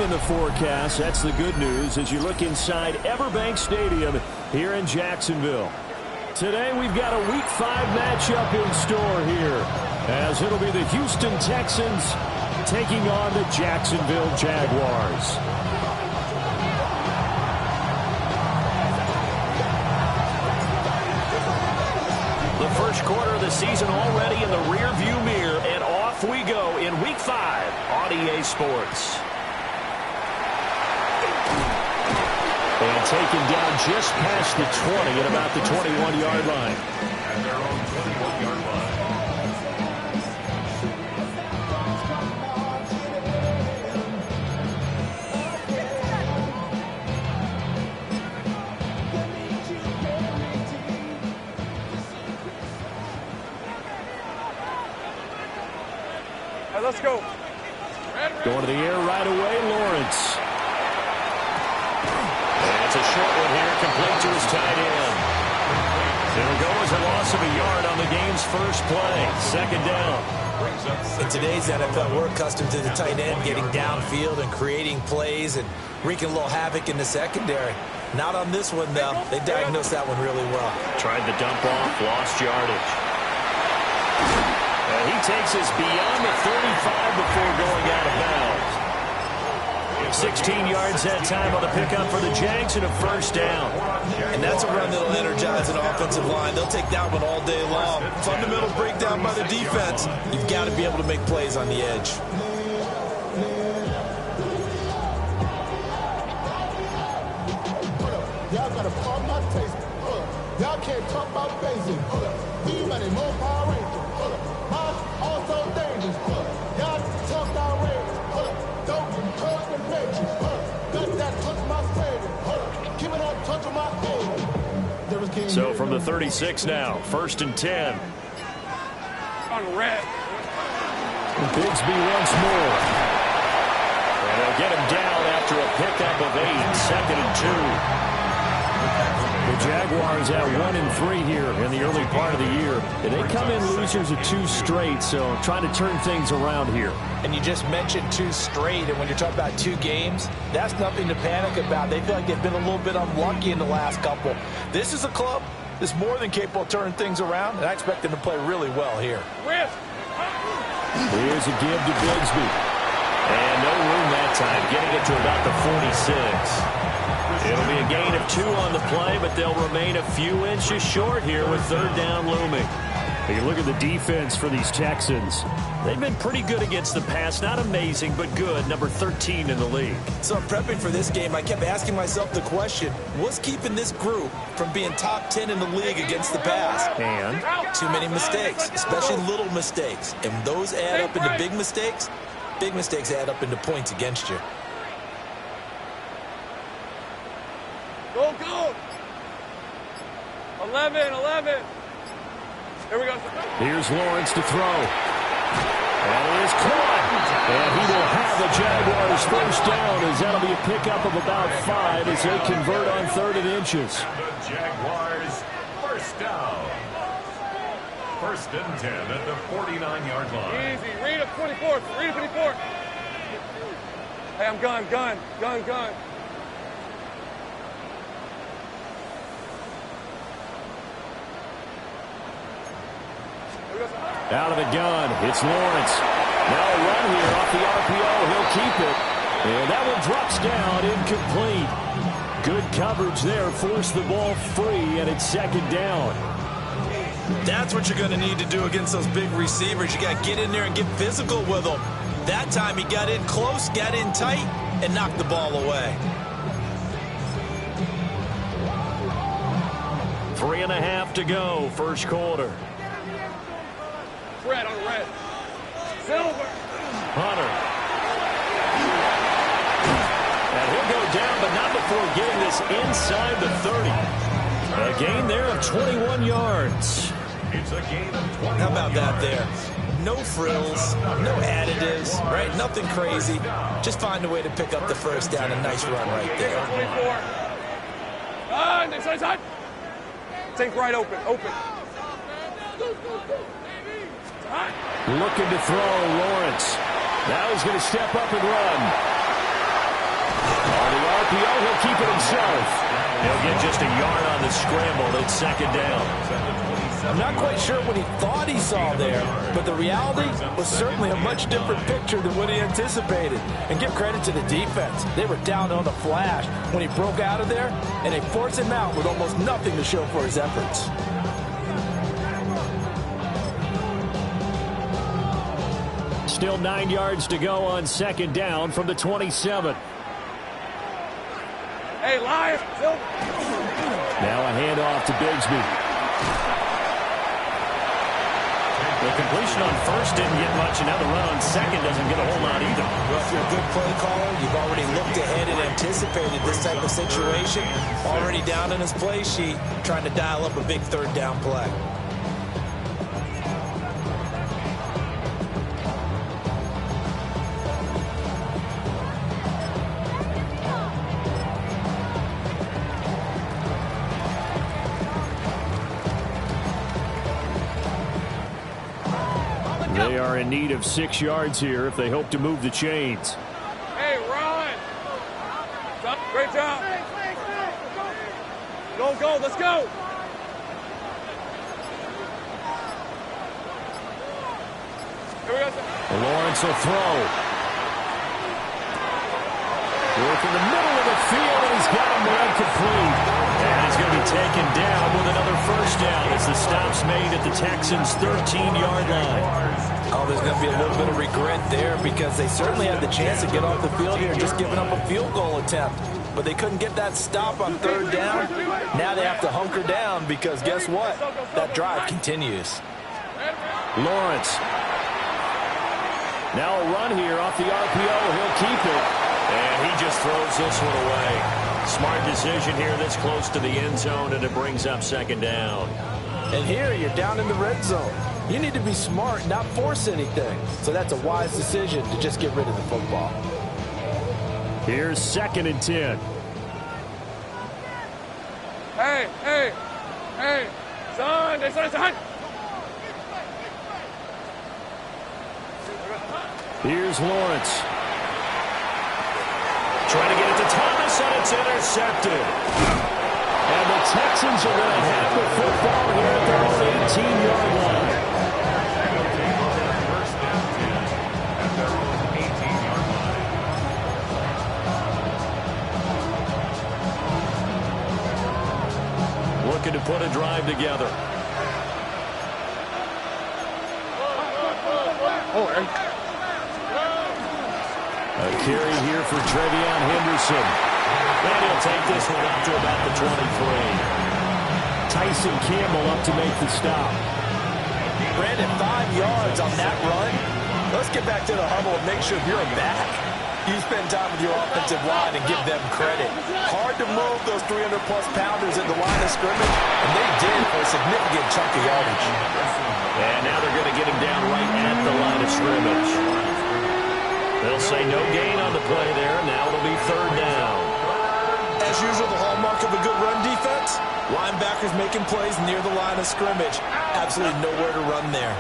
in the forecast. That's the good news as you look inside Everbank Stadium here in Jacksonville. Today we've got a Week 5 matchup in store here, as it'll be the Houston Texans taking on the Jacksonville Jaguars. The first quarter of the season already in the rearview mirror, and off we go in Week 5 on EA Sports. And taken down just past the 20 at about the 21-yard line. At their own 21-yard line. All right, let's go. Going to the air right away, Lawrence. It's a short one here, complete to his tight end. It'll go as a loss of a yard on the game's first play. Second down. In today's NFL, we're accustomed to the tight end getting downfield and creating plays and wreaking a little havoc in the secondary. Not on this one, though. They diagnosed that one really well. Tried the dump off, lost yardage. He takes us beyond the 35 before going out of bounds. 16 yards that time on the pickup for the Jags and a first down. And that's a run that'll energize an offensive line. They'll take that one all day long. Fundamental breakdown by the defense. You've got to be able to make plays on the edge. Y'all got to pump my taste. Y'all can't talk about basic. You money more Power Rangers. Also dangerous. Y'all talk about Rangers. Don't touch the pictures. Let that touch my favorite. Keep it on touch of my head. So from the 36 now, 1st and 10. On red. Bigsby once more. And they'll get him down after a pickup of 8. 2nd and 2. The Jaguars at 1-3 here in the early part of the year. And they come in losers of 2 straight, so trying to turn things around here. And you just mentioned 2 straight, and when you're talking about 2 games, that's nothing to panic about. They feel like they've been a little bit unlucky in the last couple. This is a club that's more than capable of turning things around, and I expect them to play really well here. Here's a give to Bigsby. And no room that time, getting it to about the 46. It'll be a gain of 2 on the play, but they'll remain a few inches short here with 3rd down looming. You look at the defense for these Texans. They've been pretty good against the pass. Not amazing, but good. Number 13 in the league. So I'm prepping for this game. I kept asking myself the question, what's keeping this group from being top 10 in the league against the pass? And? Too many mistakes, especially little mistakes. And those add up into big mistakes. Big mistakes add up into points against you. Go, go. 11. Here we go. Here's Lawrence to throw. And it is caught. And he will have the Jaguars first down, as that'll be a pickup of about 5 as they convert on 3rd and inches. The Jaguars first down. 1st and 10 at the 49-yard line. Easy. Read up 24. Read up 24. Hey, I'm gun. Out of the gun, it's Lawrence. Now a run here off the RPO. He'll keep it. And that one drops down, incomplete. Good coverage there. Forced the ball free, and it's 2nd down. That's what you're going to need to do against those big receivers. You got to get in there and get physical with them. That time he got in close, got in tight, and knocked the ball away. 3.5 to go, first quarter. Red on red. Silver. Hunter. And he'll go down, but not before getting this inside the 30. A gain there of 21 yards. It's a gain of 21 How about that yards. there? No frills, no additives, right? Nothing crazy. Just find a way to pick up the first down. A nice run right there. 24. Next side. Take right open. Looking to throw, Lawrence. Now he's going to step up and run. keep it himself. He'll get just a yard on the scramble. It's second down. I'm not quite sure what he thought he saw there, but the reality was certainly a much different picture than what he anticipated. And give credit to the defense. They were down on the flash when he broke out of there, and they forced him out with almost nothing to show for his efforts. Still 9 yards to go on second down from the 27. Hey, Lions. Now a handoff to Bigsby. The completion on first didn't get much, and now the run on second doesn't get a whole lot either. Well, if you're a good play caller, you've already looked ahead and anticipated this type of situation. Already down in his play sheet, trying to dial up a big third down play. They are in need of 6 yards here if they hope to move the chains. Hey, Ron. Great job. Go, go, let's go. Here we go. Lawrence will throw. Work in the middle of the field, and he's got him there complete. And he's going to be taken down with another first down as the stop's made at the Texans' 13-yard line. Oh, there's going to be a little bit of regret there because they certainly had the chance to get off the field here, just giving up a field goal attempt. But they couldn't get that stop on third down. Now they have to hunker down because guess what? That drive continues. Lawrence. Now a run here off the RPO. He'll keep it. And he just throws this one away. Smart decision here this close to the end zone, and it brings up second down. And here you're down in the red zone. You need to be smart, not force anything. So that's a wise decision to just get rid of the football. Here's 2nd and 10. Hey, hey, hey. Son. Here's Lawrence. Trying to get it to Thomas, and it's intercepted. And the Texans are going to have the football here at their own 18-yard line. First and 10 at their own 18-yard line. Looking to put a drive together. A carry here for Trevion Henderson. And he'll take this one up to about the 23. Tyson Campbell up to make the stop. Brandon, 5 yards on that run. Let's get back to the huddle and make sure you're back. You spend time with your offensive line and give them credit. Hard to move those 300-plus pounders at the line of scrimmage, and they did for a significant chunk of yardage. And now they're going to get him down right at the line of scrimmage. They'll say no gain on the play there. Now it'll be third down. As usual, the hallmark of a good run defense, linebackers making plays near the line of scrimmage. Absolutely nowhere to run there.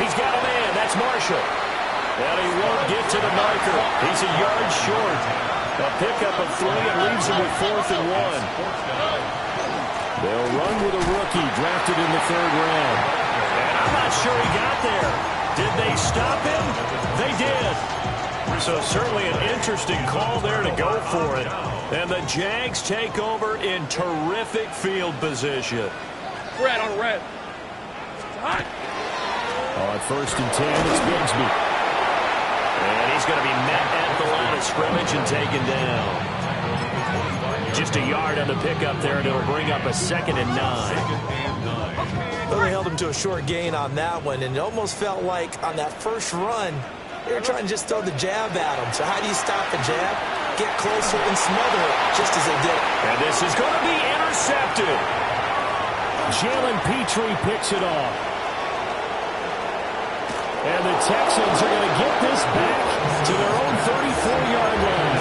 He's got a man. That's Marshall. And he won't get to the marker. He's a yard short. A pickup of 3 and leaves him with 4th and 1. They'll run with a rookie drafted in the 3rd round. And I'm not sure he got there. Did they stop him? They did. So certainly an interesting call there to go for it. And the Jags take over in terrific field position. Red on red. Hot. On 1st and 10, it's Bigsby. And he's going to be met at the line of scrimmage and taken down. Just a yard on the pickup there, and it'll bring up a 2nd and 9. Well, they held him to a short gain on that one, and it almost felt like on that first run, they were trying to just throw the jab at him. So how do you stop a jab? Get closer and smother it, just as they did. And this is going to be intercepted. Jalen Petrie picks it off. And the Texans are going to get this back to their own 34-yard line.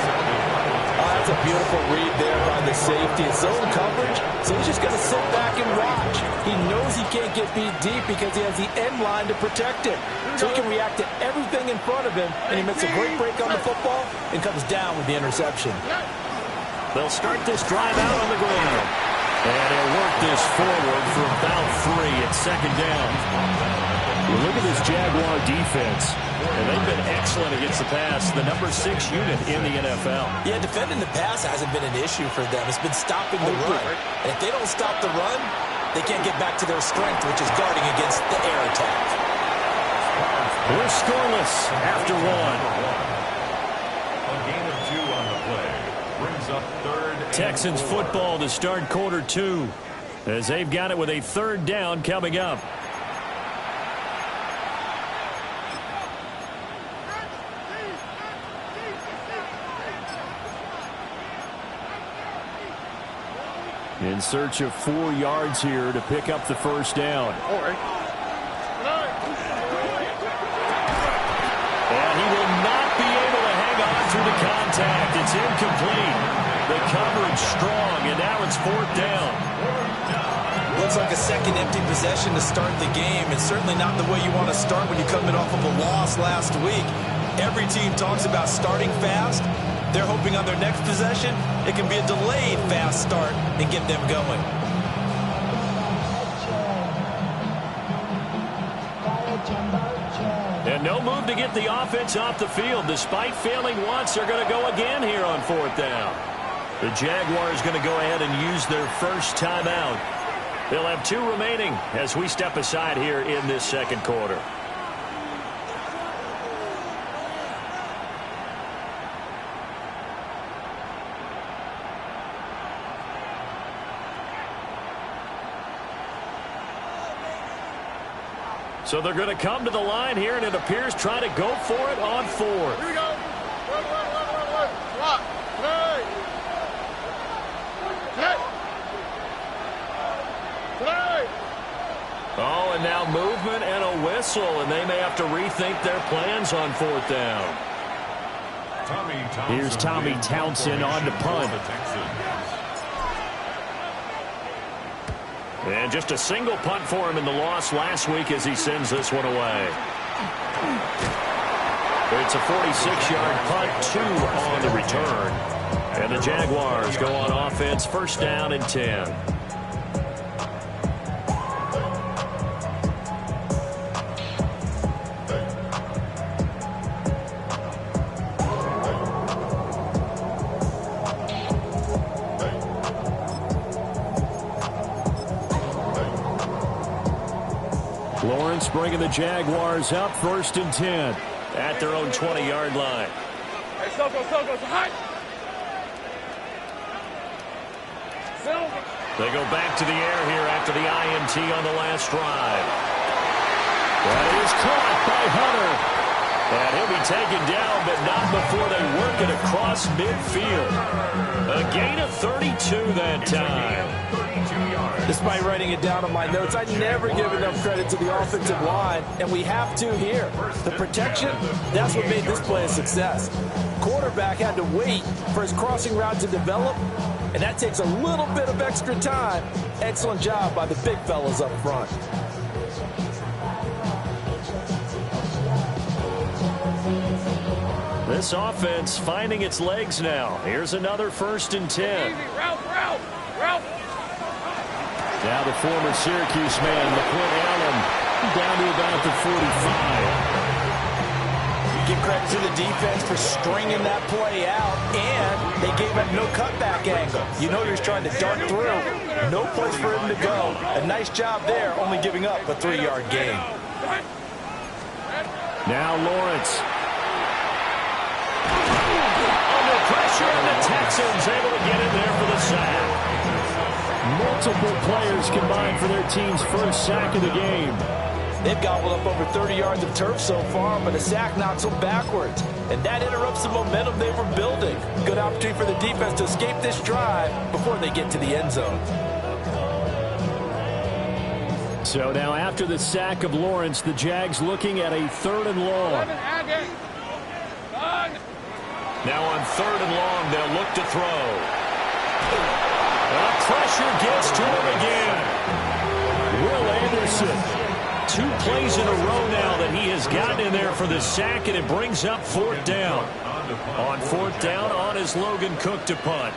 That's a beautiful read there by the safety. It's zone coverage, so he's just going to sit back and watch. He knows he can't get beat deep because he has the end line to protect him. So he can react to everything in front of him, and he makes a great break on the football and comes down with the interception. They'll start this drive out on the ground. And he'll work this forward for about 3 at second down. Well, look at this Jaguar defense. And they've been excellent against the pass, the number 6 unit in the NFL. Yeah, defending the pass hasn't been an issue for them. It's been stopping the run. And if they don't stop the run, they can't get back to their strength, which is guarding against the air attack. We're scoreless after 1. A gain of 2 on the play. Brings up third. Texans football to start quarter 2 as they've got it with a third down coming up. In search of 4 yards here to pick up the first down. And he will not be able to hang on through the contact. It's incomplete. The coverage strong, and now it's 4th down. Looks like a second empty possession to start the game, and certainly not the way you want to start when you're coming off of a loss last week. Every team talks about starting fast. They're hoping on their next possession, it can be a delayed fast start and get them going. And no move to get the offense off the field. Despite failing once, they're going to go again here on 4th down. The Jaguars going to go ahead and use their first timeout. They'll have 2 remaining as we step aside here in this second quarter. So they're going to come to the line here, and it appears try to go for it on 4th. Here we go. Swap. Play. Oh, and now movement and a whistle, and they may have to rethink their plans on 4th down. Here's Tommy Townsend on to punt. And just a single punt for him in the loss last week as he sends this one away. It's a 46-yard punt, 2 on the return. And the Jaguars go on offense, first down and 10. Lawrence bringing the Jaguars up, first and 10 at their own 20-yard line. Hey, Soko, hot. They go back to the air here after the INT on the last drive. That is caught by Hunter. And he'll be taken down, but not before they work it across midfield. A gain of 32 that time. Despite writing it down on my notes, I never give enough credit to the offensive line, and we have to here. The protection, that's what made this play a success. Quarterback had to wait for his crossing route to develop, and that takes a little bit of extra time. Excellent job by the big fellas up front. This offense finding its legs now. Here's another first and 10. Easy, Ralph. Now the former Syracuse man, LaQuint Allen, down to about the 45. Give credit to the defense for stringing that play out, and they gave him no cutback angle. You know you're trying to dart through. No place for him to go. A nice job there, only giving up a 3-yard gain. Now Lawrence. Under pressure, and the Texans able to get in there for the sack. Multiple players combined for their team's first sack of the game. They've gobbled up over 30 yards of turf so far, but a sack knocks them backwards. And that interrupts the momentum they were building. Good opportunity for the defense to escape this drive before they get to the end zone. So now after the sack of Lawrence, the Jags looking at a 3rd and long. Now on 3rd and long, they'll look to throw. Pressure gets to him again. Will Anderson. 2 plays in a row now that he has gotten in there for the sack, and it brings up 4th down. On 4th down, on is Logan Cook to punt.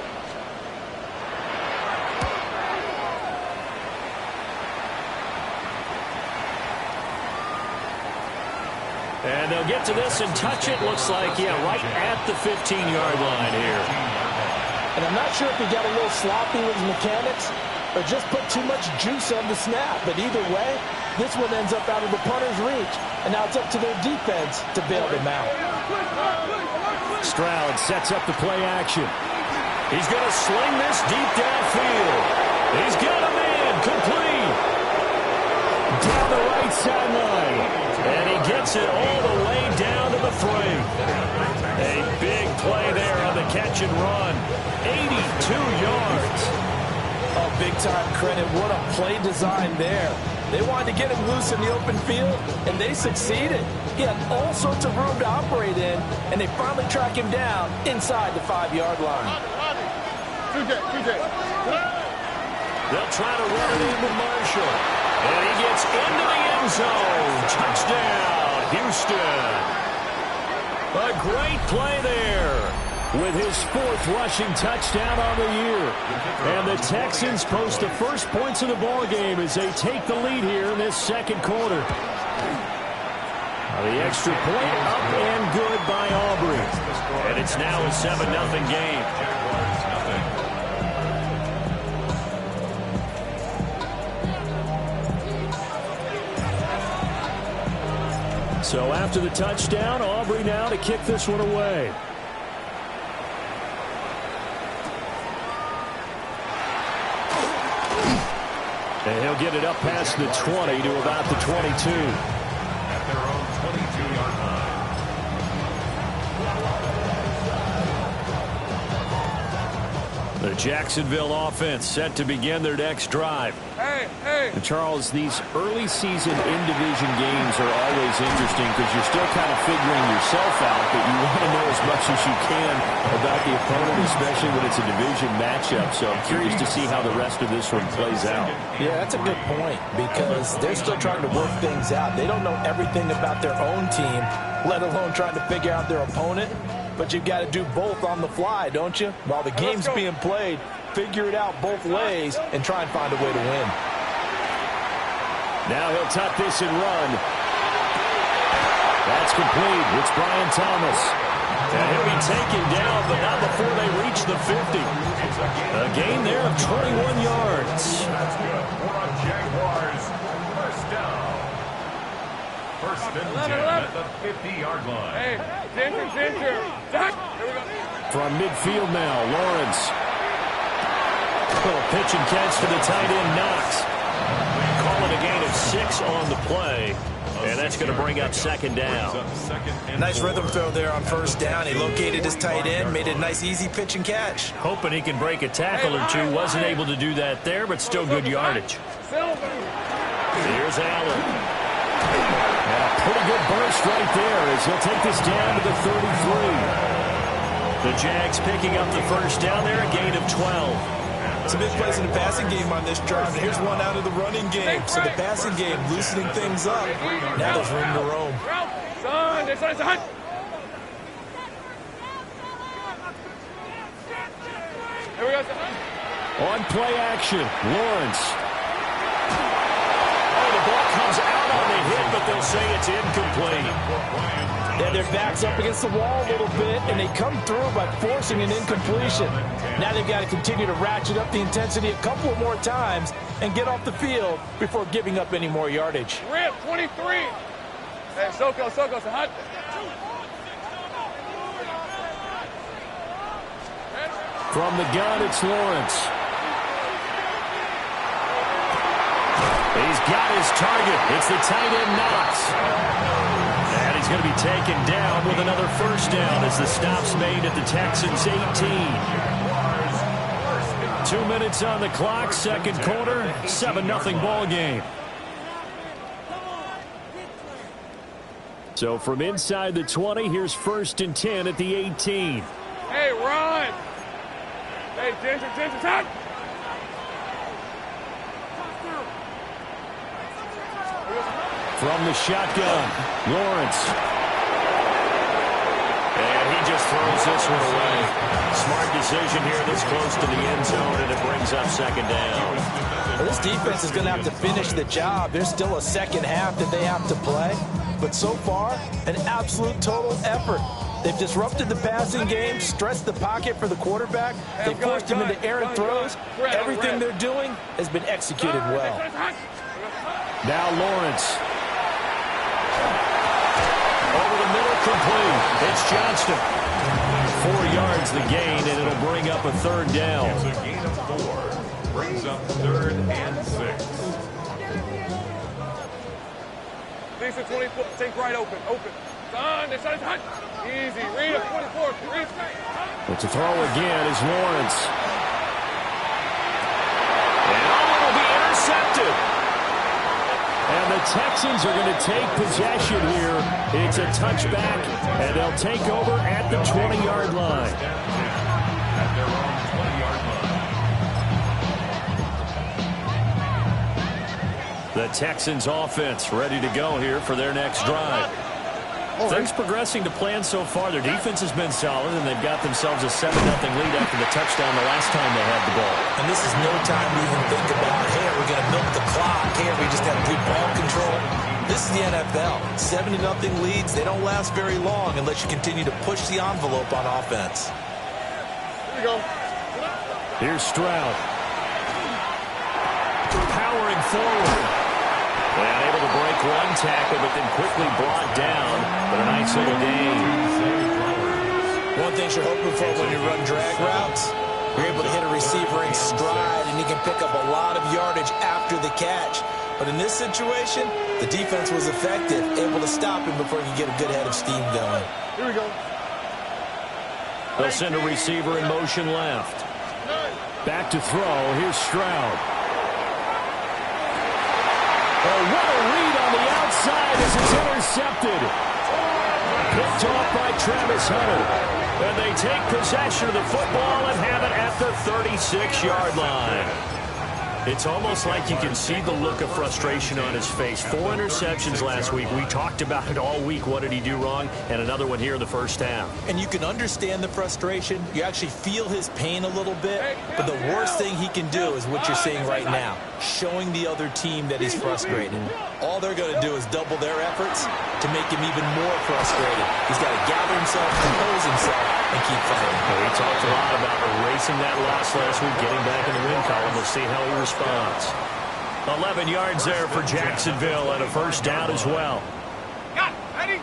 And they'll get to this and touch it. Looks like, yeah, right at the 15-yard line here. And I'm not sure if he got a little sloppy with his mechanics or just put too much juice on the snap. But either way, this one ends up out of the punter's reach. And now it's up to their defense to bail them out. Stroud sets up the play action. He's going to sling this deep downfield. He's got a man complete. Down the right sideline. And he gets it all the way down to the 3. A big play there on the catch and run. 82 yards. Oh, big-time credit. What a play design there. They wanted to get him loose in the open field, and they succeeded. He had all sorts of room to operate in, and they finally track him down inside the 5-yard line. They'll try to run it in with Marshall. And he gets into the end zone. Touchdown, Houston. A great play there with his 4th rushing touchdown on the year. And the Texans post the first points of the ball game as they take the lead here in this 2nd quarter. The extra point up and good by Aubrey. And it's now a 7-0 game. So after the touchdown, Aubrey now to kick this one away. And he'll get it up past the 20 to about the 22. At their own 22-yard line. The Jacksonville offense set to begin their next drive. And Charles, these early season in-division games are always interesting because you're still kind of figuring yourself out, but you want to know as much as you can about the opponent, especially when it's a division matchup. So I'm curious to see how the rest of this one plays out. Yeah, that's a good point because they're still trying to work things out. They don't know everything about their own team, let alone trying to figure out their opponent. But you've got to do both on the fly, don't you? While the game's being played, figure it out both ways and try and find a way to win. Now he'll tuck this and run. That's complete. It's Brian Thomas. And he'll be taken down, but not before they reach the 50. A gain there of 21 yards. That's good. For a Jaguars first down. First and 10 at the 50-yard line. Hey, Ginger. Zach, here we go. From midfield now, Lawrence. Little pitch and catch to the tight end, Knox. Calling a gain of 6 on the play. And that's going to bring up 2nd down. Nice rhythm throw there on 1st down. He located his tight end, made a nice easy pitch and catch. Hoping he can break a tackle or two. Wasn't able to do that there, but still good yardage. Here's Allen. And a pretty good burst right there as he'll take this down to the 33. The Jags picking up the first down there, a gain of 12. Some big plays in the passing game on this drive. And here's one out of the running game. So the passing game loosening things up. Now there's room to roam. Son. Here we go, son. On play action, Lawrence. Oh, the ball comes out on the hit, but they'll say it's incomplete. Yeah, their back's up against the wall a little bit, and they come through by forcing an incompletion. Now they've got to continue to ratchet up the intensity a couple more times and get off the field before giving up any more yardage. Rip, 23. Hey, Soko, so hot. From the gun, it's Lawrence. He's got his target. It's the tight end, Knox. And he's going to be taken down with another first down as the stop's made at the Texans' 18. 2 minutes on the clock, 2nd quarter, 7-0 ball game. So from inside the 20, here's 1st and 10 at the 18. Hey, run. Hey, Ginger, touch. From the shotgun, Lawrence. And he just throws this one away. Smart decision here this close to the end zone, and it brings up second down. Well, this defense is going to have to finish the job. There's still a second half that they have to play. But so far, an absolute total effort. They've disrupted the passing game, stressed the pocket for the quarterback. They forced him into errant throws. Everything they're doing has been executed well. Now Lawrence. Over the middle, complete. It's Johnston. 4 yards the gain, and it'll bring up a third down. It's a gain of 4. Brings up 3rd and 6. Lisa, 24. Think right open. Son, they said touch. Easy. Read it, 24. Read. But to throw again is Lawrence. And it'll be intercepted. And the Texans are going to take possession here. It's a touchback, and they'll take over at the 20-yard line. At their own 20-yard line. The Texans offense ready to go here for their next drive. Things progressing to plan so far. Their defense has been solid, and they've got themselves a 7-0 lead after the touchdown the last time they had the ball. And this is no time to even think about, hey, are we going to milk the clock? Hey, are we just have good ball control? This is the NFL. 7-0 leads, they don't last very long unless you continue to push the envelope on offense. Here we go. Here's Stroud. Powering forward. And able to break one tackle, but then quickly brought down. But a nice little gain. One thing you're hoping for when you run drag routes, you're able to hit a receiver in stride, and he can pick up a lot of yardage after the catch. But in this situation, the defense was effective, able to stop him before he could get a good head of steam going. Here we go. They'll send a receiver in motion left. Back to throw. Here's Stroud. Oh, what a read on the outside as it's intercepted. Picked off by Travis Hunter. And they take possession of the football and have it at the 36-yard line. It's almost like you can see the look of frustration on his face. 4 interceptions last week. We talked about it all week. What did he do wrong? And another one here in the first half. And you can understand the frustration. You actually feel his pain a little bit. But the worst thing he can do is what you're seeing right now, showing the other team that he's frustrated. All they're going to do is double their efforts to make him even more frustrated. He's got to gather himself, compose himself, and keep fighting. He talked a lot about erasing that loss last week, getting back in the win column. We'll see how he responds. 11 yards there for Jacksonville and a first down as well. Got it. Ready?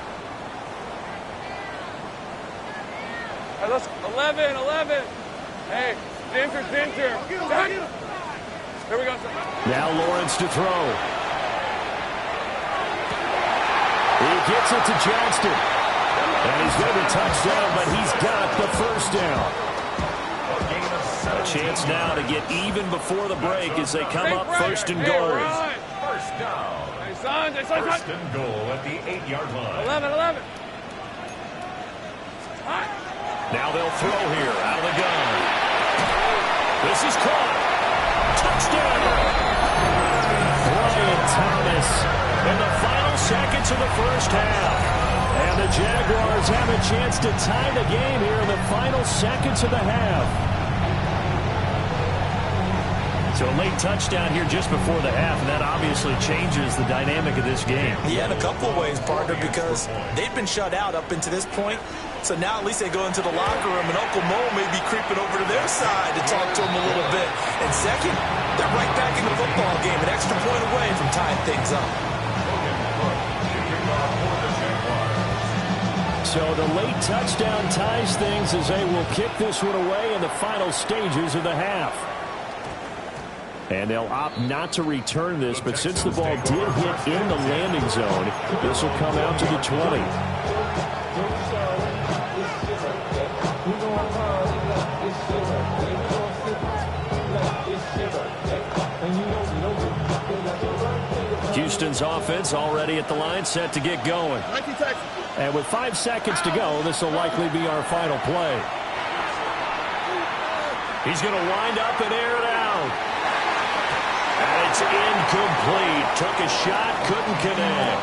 Hey, let's 11. Hey, Ginger. Here we go. Now Lawrence to throw. He gets it to Johnston. And he's going to be touchdown, but he's got the first down. A chance now to get even before the break as they come up first and goal. First down. Hey, son. First and goal at the 8-yard line. 11. Now they'll throw here out of the gun. This is caught. Touchdown. Brian Thomas in the final seconds of the first half. And the Jaguars have a chance to tie the game here in the final seconds of the half. So a late touchdown here just before the half, and that obviously changes the dynamic of this game. Yeah, in a couple of ways, partner, because they've been shut out up until this point. So now at least they go into the locker room, and Uncle Mo may be creeping over to their side to talk to them a little bit. And second, they're right back in the football game, an extra point away from tying things up. So the late touchdown ties things as they will kick this one away in the final stages of the half. And they'll opt not to return this, but since the ball did hit in the landing zone, this will come out to the 20. Houston's offense already at the line, set to get going. And with 5 seconds to go, this will likely be our final play. He's going to wind up and air it out. And it's incomplete. Took a shot, couldn't connect.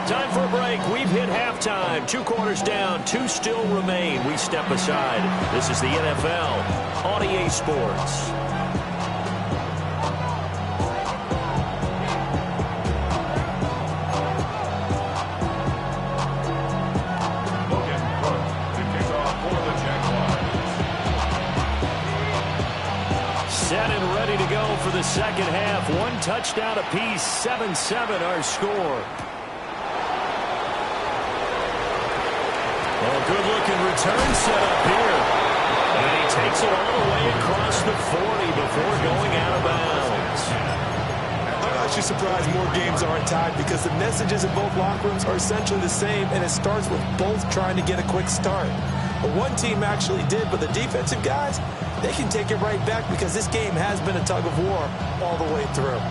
Time for a break. We've hit halftime. 2 quarters down, 2 still remain. We step aside. This is the NFL on EA Sports. Set and ready to go for the second half. 1 touchdown apiece, 7-7 our score. Well, good-looking return set up here. And he takes it all the way across the 40 before going out of bounds. I'm actually surprised more games aren't tied because the messages in both locker rooms are essentially the same, and it starts with both trying to get a quick start. But one team actually did, but the defensive guys, they can take it right back because this game has been a tug of war all the way through.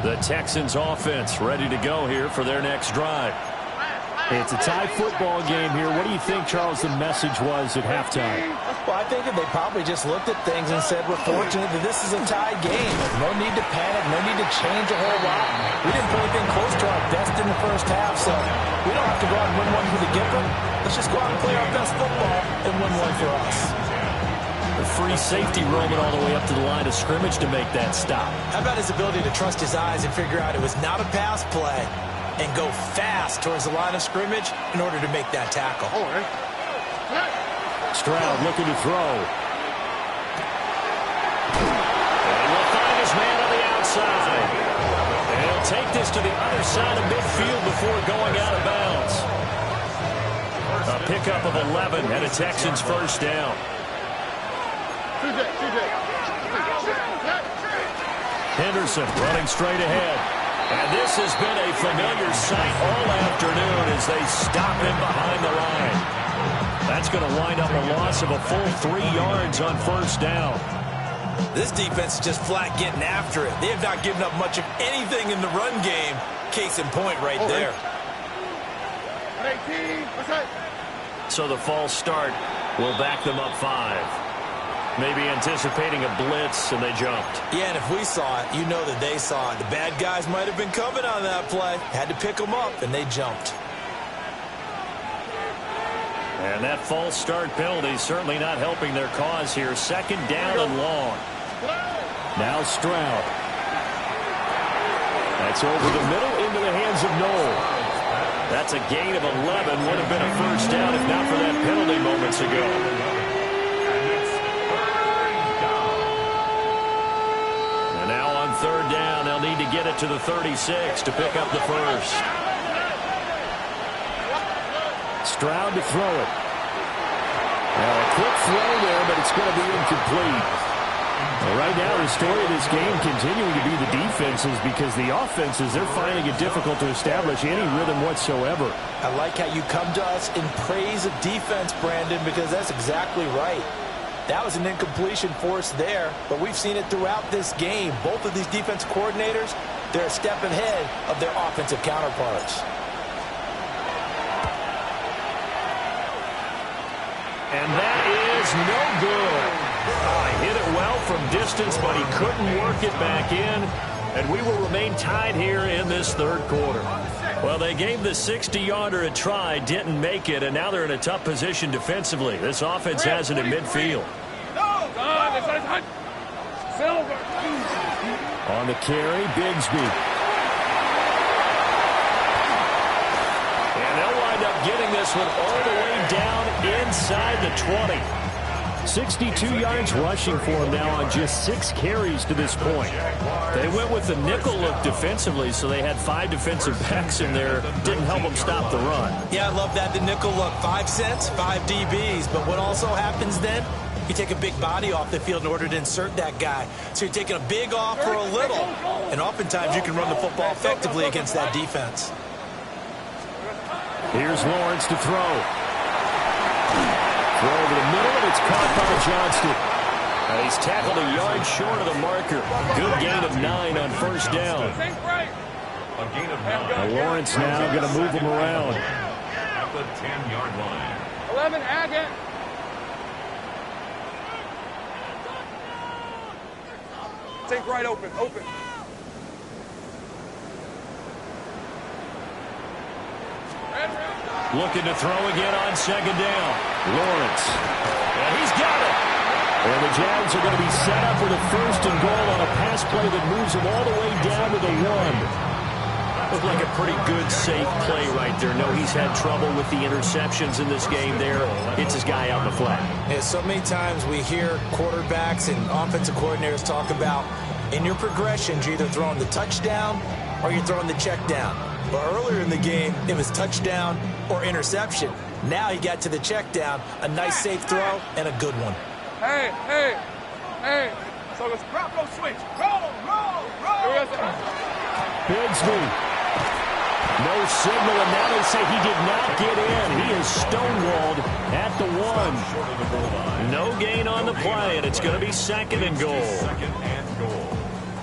The Texans offense ready to go here for their next drive. It's a tie football game here. What do you think, Charles, the message was at halftime? Well, I think that they probably just looked at things and said, we're fortunate that this is a tied game. No need to panic, no need to change a whole lot. We didn't put anything close to our best in the first half, so we don't have to go out and win one for the giver. Let's just go out and play our best football and win one for us. The free safety roaming all the way up to the line of scrimmage to make that stop. How about his ability to trust his eyes and figure out it was not a pass play and go fast towards the line of scrimmage in order to make that tackle. Stroud looking to throw. And will find his man on the outside. And he'll take this to the other side of midfield before going out of bounds. A pickup of 11 and a Texans first down. Henderson running straight ahead. And this has been a familiar sight all afternoon as they stop him behind the line. That's going to wind up a loss of a full 3 yards on first down. This defense is just flat getting after it. They have not given up much of anything in the run game. Case in point right there. So the false start will back them up 5. Maybe anticipating a blitz, and they jumped. Yeah, and if we saw it, you know that they saw it. The bad guys might have been coming on that play. Had to pick them up, and they jumped. And that false start penalty certainly not helping their cause here. Second down and long. Now Stroud. That's over the middle into the hands of Noel. That's a gain of 11. Would have been a first down if not for that penalty moments ago. Third down, they'll need to get it to the 36 to pick up the first. Stroud to throw it. Well, a quick throw there, but it's going to be incomplete. Well, right now, the story of this game continuing to be the defenses because the offenses, they're finding it difficult to establish any rhythm whatsoever. I like how you come to us in praise of defense, Brandon, because that's exactly right. That was an incompletion force there, but we've seen it throughout this game. Both of these defense coordinators, they're a step ahead of their offensive counterparts. And that is no good. Hit it well from distance, but he couldn't work it back in. And we will remain tied here in this third quarter. Well, they gave the 60-yarder a try, didn't make it, and now they're in a tough position defensively. This offense has it in midfield. On the carry, Bigsby. And they'll wind up getting this one all the way down inside the 20. 62 yards rushing for him now on just 6 carries to this point. They went with the nickel look defensively, so they had 5 defensive backs in there. Didn't help them stop the run. Yeah, I love that, the nickel look. 5 cents, 5 DBs. But what also happens then, you take a big body off the field in order to insert that guy. So you're taking a big off for a little. And oftentimes you can run the football effectively against that defense. Here's Lawrence to throw. Throw over the middle, and it's caught by Johnston. He's tackled a yard short of the marker. Good gain of 9 on first down. A gain of 9. Lawrence now going to move him around. At the 10-yard line. 11, again. Take right open, open. Looking to throw again on second down. Lawrence. And he's got it. And the Jags are going to be set up with a first and goal on a pass play that moves them all the way down to the 1. Looked like a pretty good, safe play right there. No, he's had trouble with the interceptions in this game there. It's his guy out in the flat. Yeah, so many times we hear quarterbacks and offensive coordinators talk about in your progressions, you're either throwing the touchdown or you're throwing the check down. But earlier in the game, it was touchdown or interception. Now he got to the check down, a nice safe throw, and a good one. Hey. So let's go switch. Roll. Bigsby. No signal, and now they say he did not get in. He is stonewalled at the 1. No gain on the play, and it's going to be second and goal.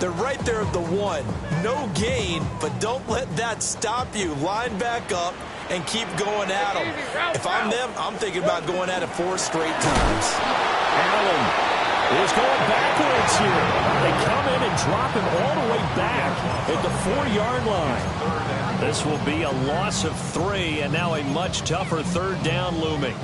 They're right there at the 1. No gain, but don't let that stop you. Line back up and keep going at them. If I'm them, I'm thinking about going at it 4 straight times. Allen is going backwards here. They come in and drop him all the way back at the 4-yard line. This will be a loss of 3, and now a much tougher third down looming.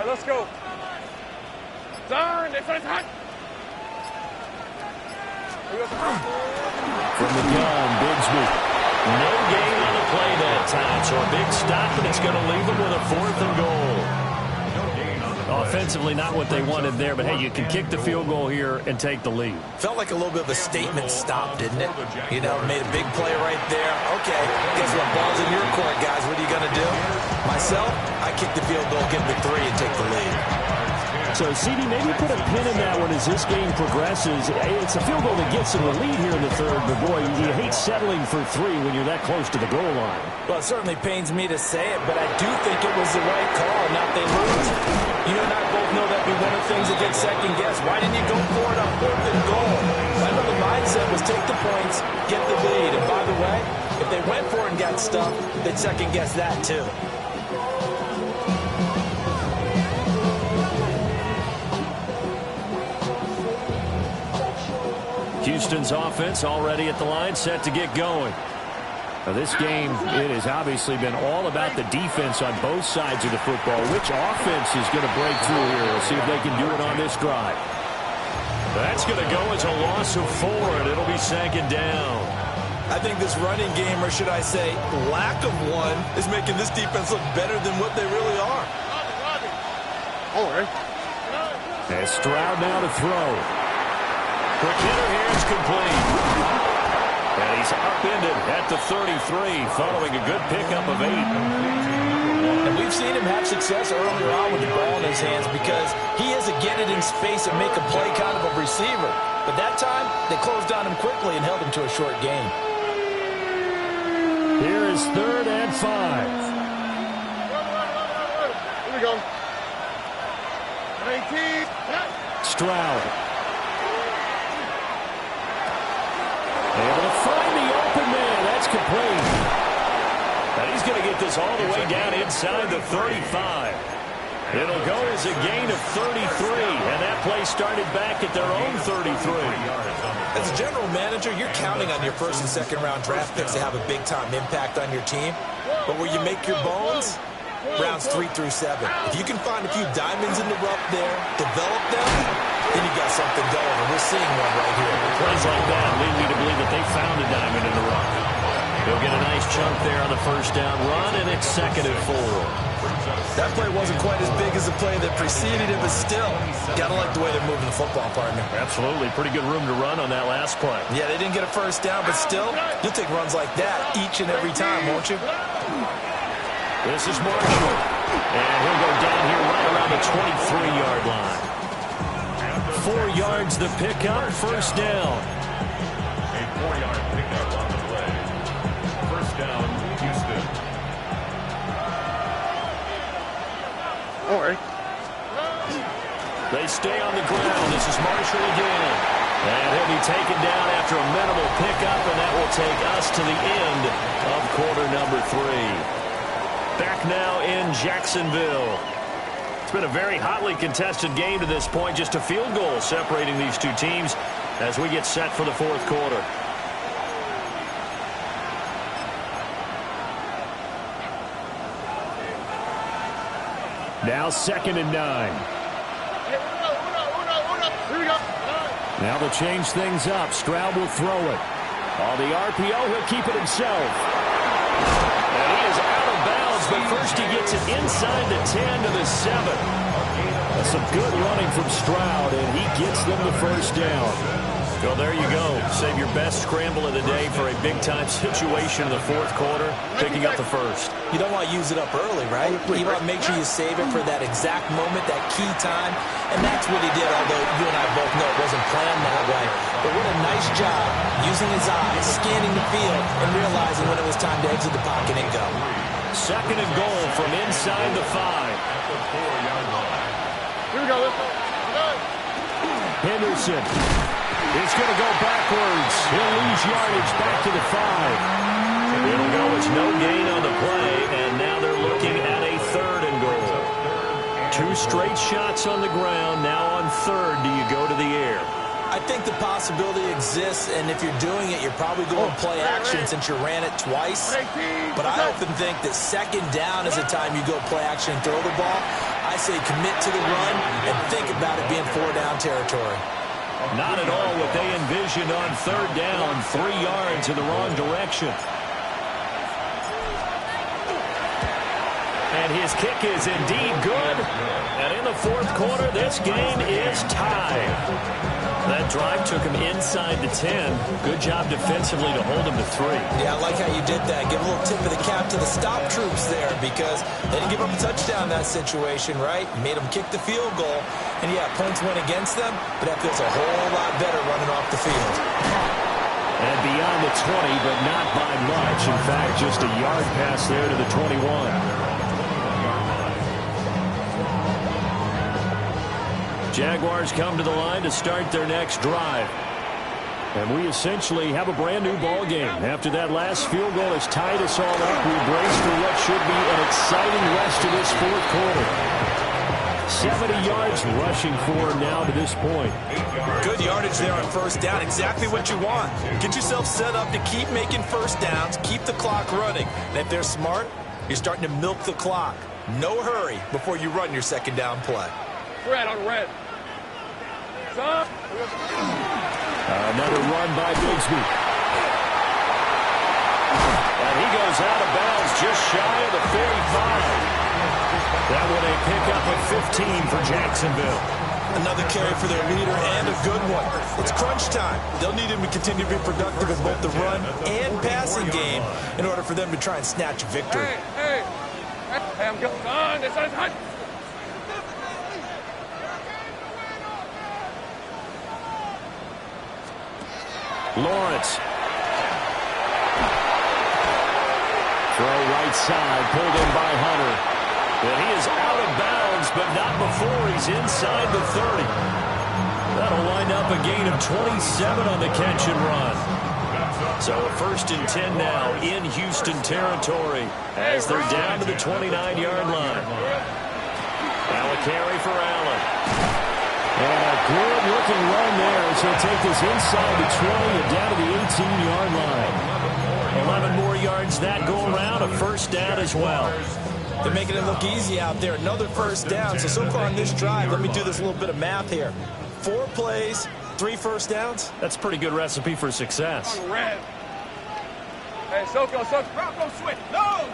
Let's go. Done. It's hot. From the gun, Bigsby. No gain on the play that time, so a big stop, and it's going to leave them with a 4th and goal. Offensively, not what they wanted there, but hey, you can kick the field goal here and take the lead. Felt like a little bit of a statement stop, didn't it? You know, made a big play right there. Okay, guess what? Ball's in your court, guys. What are you going to do? Myself, I kick the field goal, get the 3, and take the lead. So, CD, maybe put a pin in that one as this game progresses. It's a field goal that gets them the lead here in the third, but boy, you hate settling for 3 when you're that close to the goal line. Well, it certainly pains me to say it, but I do think it was the right call, not they lose. You and I both know that'd be one of the things that gets second guessed. Why didn't you go for it on 4th and goal? I know the mindset was take the points, get the lead. And by the way, if they went for it and got stuffed, they'd second guess that too. Houston's offense already at the line, set to get going. Now this game, it has obviously been all about the defense on both sides of the football. Which offense is going to break through here? We'll see if they can do it on this drive. That's going to go as a loss of 4, and it'll be second down. I think this running game, or should I say lack of one, is making this defense look better than what they really are. And Stroud now to throw. Quick hitter here, it's complete. And he's upended at the 33, following a good pickup of 8. And we've seen him have success earlier on with the ball in his hands because he is a get it in space and make a play kind of a receiver. But that time, they closed on him quickly and held him to a short gain. Here is 3rd and 5. Here we go. 19. Stroud. Able to find the open man. That's complete. And he's going to get this all the way down inside the 35. It'll go as a gain of 33. And that play started back at their own 33. As a general manager, you're counting on your first and second round draft picks to have a big-time impact on your team. But where you make your bones, rounds 3 through 7. If you can find a few diamonds in the rough there, develop them, then you got something going. And we're seeing one right here. Plays like that lead me to believe that they found a diamond in the rough. They'll get a nice chunk there on the first down run, and it's 2nd and 4. That play wasn't quite as big as the play that preceded it, but still, gotta like the way they're moving the football, partner. Absolutely. Pretty good room to run on that last play. Yeah, they didn't get a first down, but still, you'll take runs like that each and every time, won't you? This is Marshall. And he'll go down here right around the 23-yard line. 4 yards the pickup, first down. A 4-yard pickup on the play. First stay on the ground. This is Marshall again. And he'll be taken down after a minimal pickup, and that will take us to the end of quarter number 3. Back now in Jacksonville. It's been a very hotly contested game to this point. Just a field goal separating these two teams as we get set for the fourth quarter. Now 2nd and 9. Now they'll change things up. Stroud will throw it. On the RPO, he'll keep it himself. And he is out of bounds, but first he gets it inside the 10 to the 7. That's some good running from Stroud, and he gets them the first down. Well, there you go. Save your best scramble of the day for a big-time situation in the fourth quarter, picking up the first. You don't want to use it up early, right? You want to make sure you save it for that exact moment, that key time. And that's what he did, although you and I both know it wasn't planned that way. But what a nice job using his eyes, scanning the field, and realizing when it was time to exit the pocket and go. 2nd and goal from inside the 5. Here we go. Let's go. Henderson. He's going to go backwards. He'll lose yardage back to the 5. It'll go as no gain on the play, and now they're looking at a 3rd and goal. 2 straight shots on the ground. Now on 3rd, do you go to the air? I think the possibility exists, and if you're doing it, you're probably going play action since you ran it twice. But I often think that 2nd down is the time you go play action and throw the ball. I say commit to the run and think about it being 4-down territory. Not at all what they envisioned on 3rd down. 3 yards in the wrong direction. And his kick is indeed good. And in the fourth quarter, this game is tied. That drive took him inside the 10. Good job defensively to hold him to 3. Yeah, I like how you did that. Give a little tip of the cap to the stop troops there because they didn't give up a touchdown in that situation, right? Made them kick the field goal. And, yeah, points went against them, but that feels a whole lot better running off the field. And beyond the 20, but not by much. In fact, just a yard pass there to the 21. Jaguars come to the line to start their next drive. And we essentially have a brand new ball game. After that last field goal has tied us all up, we brace for what should be an exciting rest of this fourth quarter. 70 yards rushing for now to this point. Good yardage there on 1st down. Exactly what you want. Get yourself set up to keep making 1st downs, keep the clock running. And if they're smart, you're starting to milk the clock. No hurry before you run your 2nd down play. Red on red. Another run by Bigsby. And he goes out of bounds just shy of the 45. That one a pickup of 15 for Jacksonville. Another carry for their leader and a good one. It's crunch time. They'll need him to continue to be productive in both the run and passing game in order for them to try and snatch a victory. Hey, I'm going on. This is hot. Lawrence. Throw right side, pulled in by Hunter. And he is out of bounds, but not before he's inside the 30. That'll wind up a gain of 27 on the catch and run. So a 1st and 10 now in Houston territory as they're down to the 29-yard line. Now a carry for Allen. And a good-looking run there as he'll take this inside the 20 and down to the 18-yard line. 11 more yards that go around, a 1st down as well. They're making it look easy out there. Another 1st down. So far on this drive, let me do this little bit of math here. 4 plays, 3 1st downs. That's a pretty good recipe for success. On red. Hey, Soko, Bravo switch. No.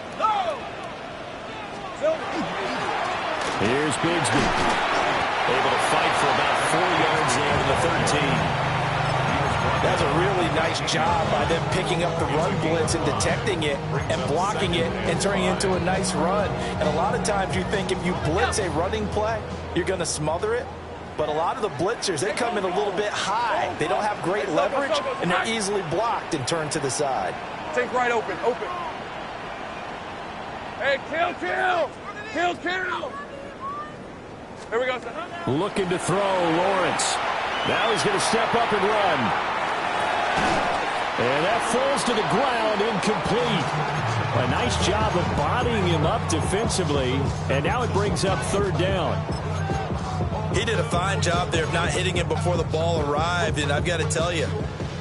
Here's Bigsby. Able to fight for about 4 yards there to the 13. That's a really nice job by them picking up the run blitz and detecting it and blocking it and turning it into a nice run. And a lot of times you think if you blitz a running play, you're going to smother it. But a lot of the blitzers, they come in a little bit high. They don't have great leverage, and they're easily blocked and turned to the side. Take right open. Hey, kill. Here we go. Looking to throw, Lawrence. Now he's going to step up and run. And that falls to the ground, incomplete. A nice job of bodying him up defensively, and now it brings up third down. He did a fine job there of not hitting him before the ball arrived, and I've got to tell you,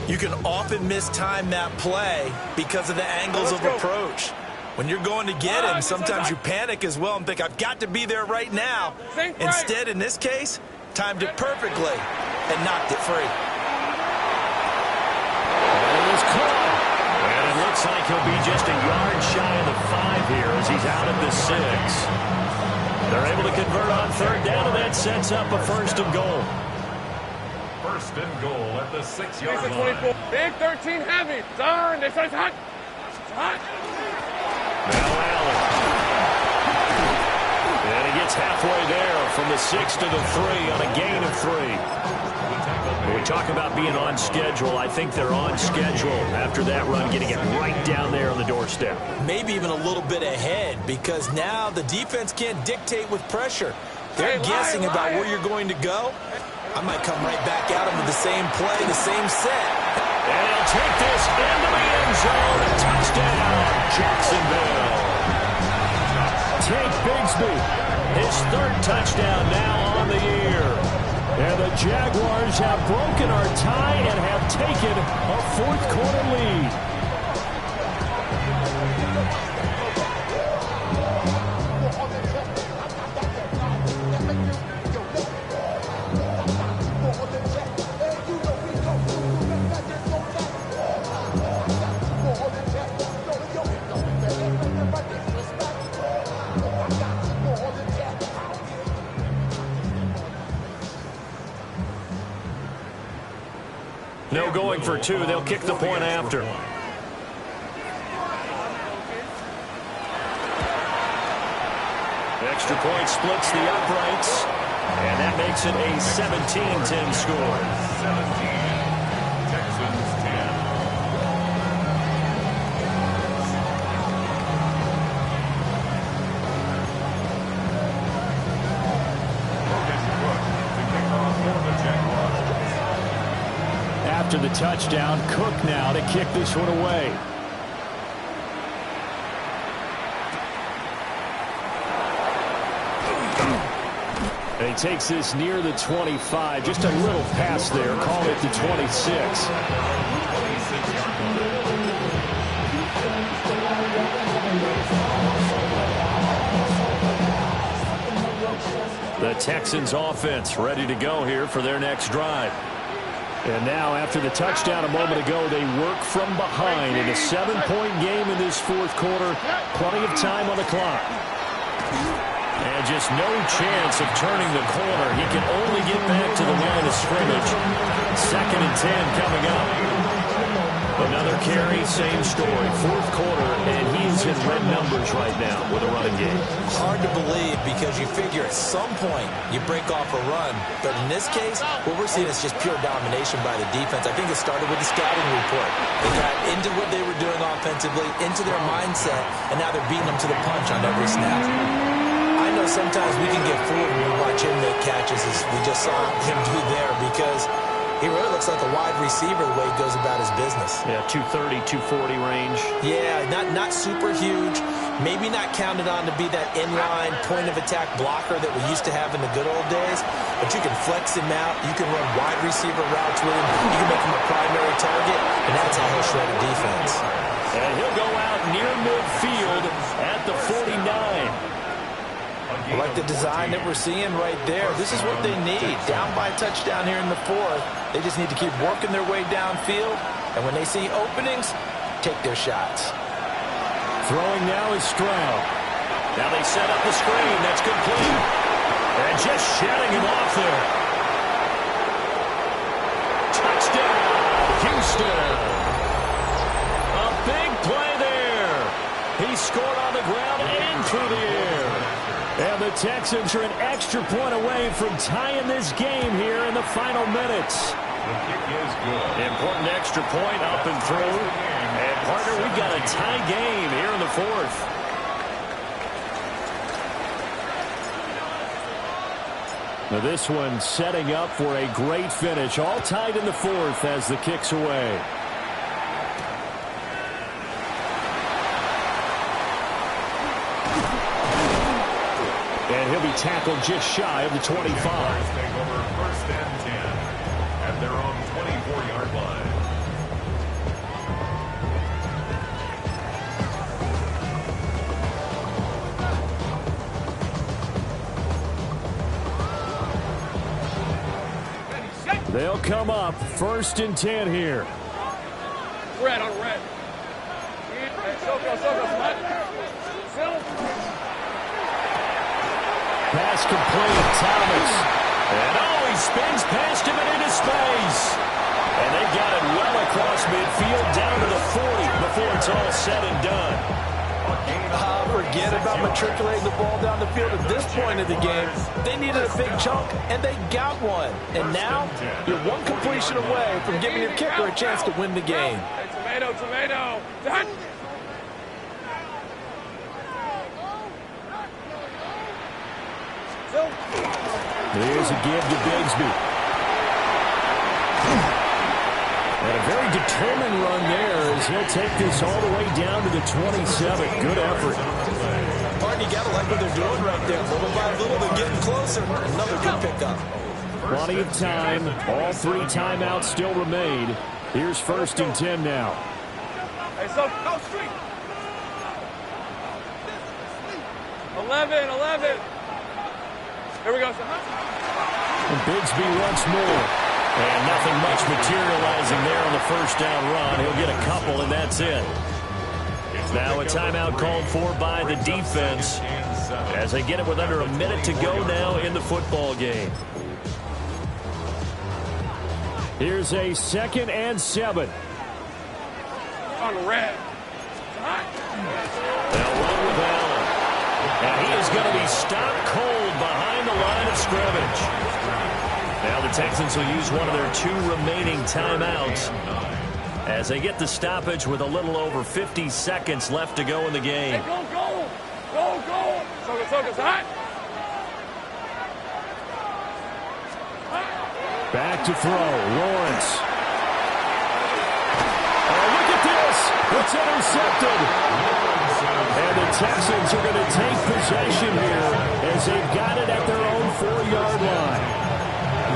you can often mistime that play because of the angles of approach. When you're going to get him, sometimes you panic as well and think, I've got to be there right now. Instead, in this case, timed it perfectly and knocked it free. And it was caught. And it looks like he'll be just a yard shy of the 5 here as he's out of the 6. They're able to convert on third down, and that sets up a first and goal. First and goal at the 6-yard line. Big 13 heavy. Turn. They say it's hot. It's hot. Now Allen. And he gets halfway there from the 6 to the 3 on a gain of 3. When we talk about being on schedule, I think they're on schedule after that run, getting it right down there on the doorstep. Maybe even a little bit ahead, because now the defense can't dictate with pressure. They're guessing about where you're going to go. I might come right back at them with the same play, the same set. And he'll take this into the end zone. Touchdown, Jacksonville. Tank Bigsby, his 3rd touchdown now on the year. And the Jaguars have broken our tie and have taken a 4th quarter lead. No going for 2. They'll kick the point after. Extra point splits the uprights, and that makes it a 17-10 score. 17. Texans 10. After the touchdown, Cook now to kick this one away. And he takes this near the 25. Just a little pass there. Call it the 26. The Texans offense ready to go here for their next drive. And now, after the touchdown a moment ago, they work from behind in a 7-point game in this 4th quarter. Plenty of time on the clock. And just no chance of turning the corner. He can only get back to the line of scrimmage. 2nd and 10 coming up. Another carry, same story. 4th quarter, and he is in red numbers right now with a running game. Hard to believe, because you figure at some point you break off a run. But in this case, what we're seeing is just pure domination by the defense. I think it started with the scouting report. They got into what they were doing offensively, into their mindset, and now they're beating them to the punch on every snap. I know sometimes we can get fooled when we watch him make catches, as we just saw him do there, because he really looks like a wide receiver the way he goes about his business. Yeah, 230, 240 range. Yeah, not super huge. Maybe not counted on to be that inline point-of-attack blocker that we used to have in the good old days. But you can flex him out. You can run wide receiver routes with him. You can make him a primary target, and that's how he'll shred a defense. And he'll go out near midfield at the 49. I like the design that we're seeing right there. This is what they need. Down by a touchdown here in the 4th. They just need to keep working their way downfield. And when they see openings, take their shots. Throwing now is Stroud. Now they set up the screen. That's complete. And just shedding him off there. Touchdown, Houston. A big play there. He scored on the ground and through the air. And the Texans are an extra point away from tying this game here in the final minutes. The kick is good. Important extra point up and through. And, partner, we've got a tie game here in the 4th. Now this one setting up for a great finish. All tied in the fourth as the kick's away. And he'll be tackled just shy of the 25. Take over 1st and 10 at their own 24-yard line. They'll come up 1st and 10 here. Red on red. Pass complete, Thomas. And he spins past him and into space. And they've got it well across midfield down to the 40 before it's all said and done. Forget about matriculating the ball down the field at this point of the game. They needed a big chunk, and they got one. And now, you're one completion away from giving your kicker a chance to win the game. Hey, tomato. Done. Here's a give to Bigsby. And a very determined run there as he'll take this all the way down to the 27. Good effort. Martin, you got to like what they're doing right there. Little by little, they're getting closer. Another good pickup. Plenty of time. All 3 timeouts still remain. Here's 1st and 10 now. Hey, so go street. 11. Here we go, son. And Bigsby once more. And nothing much materializing there on the 1st down run. He'll get a couple, and that's it. Now a timeout called for by the defense as they get it with under a minute to go now in the football game. Here's a 2nd and 7. On red. They'll run with Allen. And he is going to be stopped cold behind the line of scrimmage. Now the Texans will use one of their 2 remaining timeouts as they get the stoppage with a little over 50 seconds left to go in the game. Hey, go. Soka, hot. Back to throw, Lawrence. Oh, look at this. It's intercepted. And the Texans are going to take possession here as they've got it at their own 4-yard line.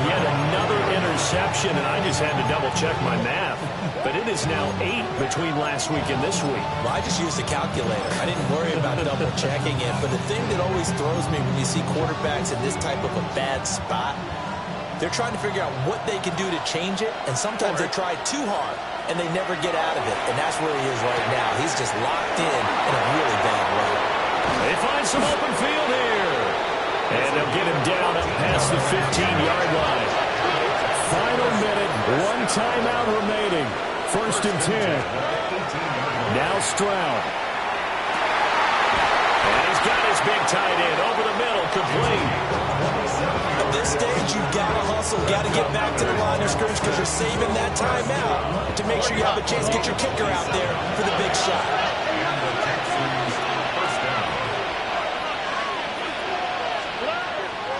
Yet another interception, and I just had to double-check my math. But it is now 8 between last week and this week. Well, I just used a calculator. I didn't worry about double-checking it. But the thing that always throws me when you see quarterbacks in this type of a bad spot, they're trying to figure out what they can do to change it, and sometimes they try too hard, and they never get out of it. And that's where he is right now. He's just locked in a really bad way. They find some open field here. And they'll get him down up past the 15-yard line. Final minute, 1 timeout remaining. 1st and 10. Now Stroud. And he's got his big tight end over the middle, complete. At this stage, you've got to hustle, got to get back to the line of scrimmage because you're saving that timeout to make sure you have a chance to get your kicker out there for the big shot.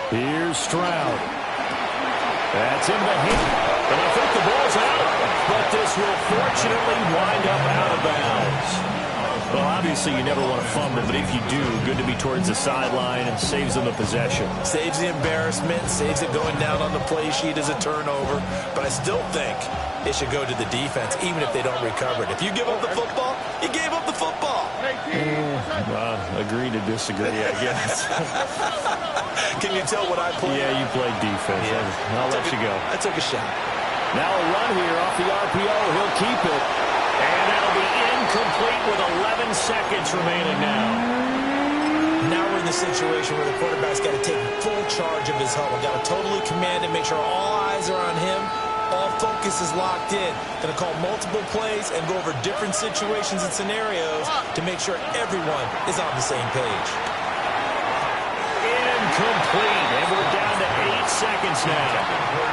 Here's Stroud. That's in the hand. And I think the ball's out. But this will fortunately wind up out of bounds. Well, obviously you never want to fumble, but if you do, good to be towards the sideline and saves them the possession. Saves the embarrassment, saves it going down on the play sheet as a turnover. But I still think it should go to the defense, even if they don't recover it. If you give up the football, you gave up the football. Agree to disagree, I guess. Can you tell what I played? Yeah, you played defense. Yeah. I'll let you go. I took a shot. Now a run here off the RPO. He'll keep it. And that'll be incomplete with 11 seconds remaining now. Now we're in the situation where the quarterback's got to take full charge of his huddle. Got to totally command it, make sure all eyes are on him. All focus is locked in. Going to call multiple plays and go over different situations and scenarios to make sure everyone is on the same page. Incomplete. And we're down to 8 seconds now.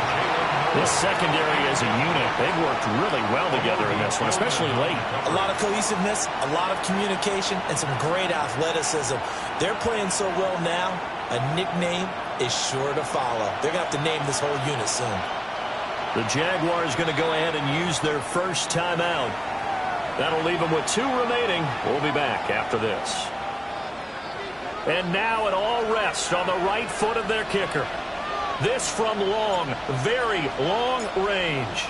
This secondary as a unit, they've worked really well together in this one, especially late. A lot of cohesiveness, a lot of communication, and some great athleticism. They're playing so well now, a nickname is sure to follow. They're going to have to name this whole unit soon. The Jaguars going to go ahead and use their first timeout. That'll leave them with 2 remaining. We'll be back after this. And now it all rests on the right foot of their kicker. This from long, very long range.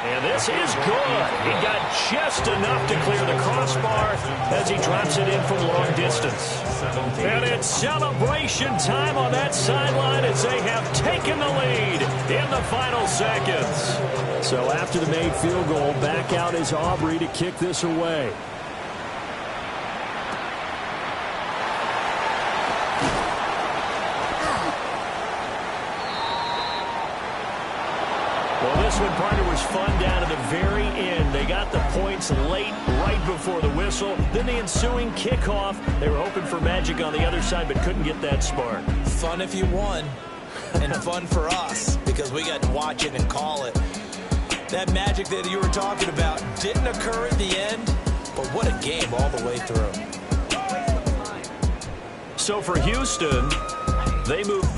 And this is good. He got just enough to clear the crossbar as he drops it in from long distance. And it's celebration time on that sideline as they have taken the lead in the final seconds. So after the made field goal, back out is Aubrey to kick this away. Well, this one, partner, was fun down to the very end. They got the points late, right before the whistle. Then the ensuing kickoff. They were hoping for magic on the other side, but couldn't get that spark. Fun if you won, and fun for us, because we got to watch it and call it. That magic that you were talking about didn't occur at the end, but what a game all the way through. So for Houston, they move back.